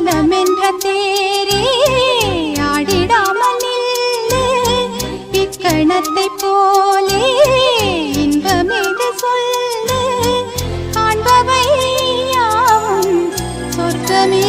மனமென்ற தேரே ஆடிடாமல் நில்லு இக்கணத்தை போலே இன்பமேது சொல்லு காண்பவை யாவும் சொர்க்கமே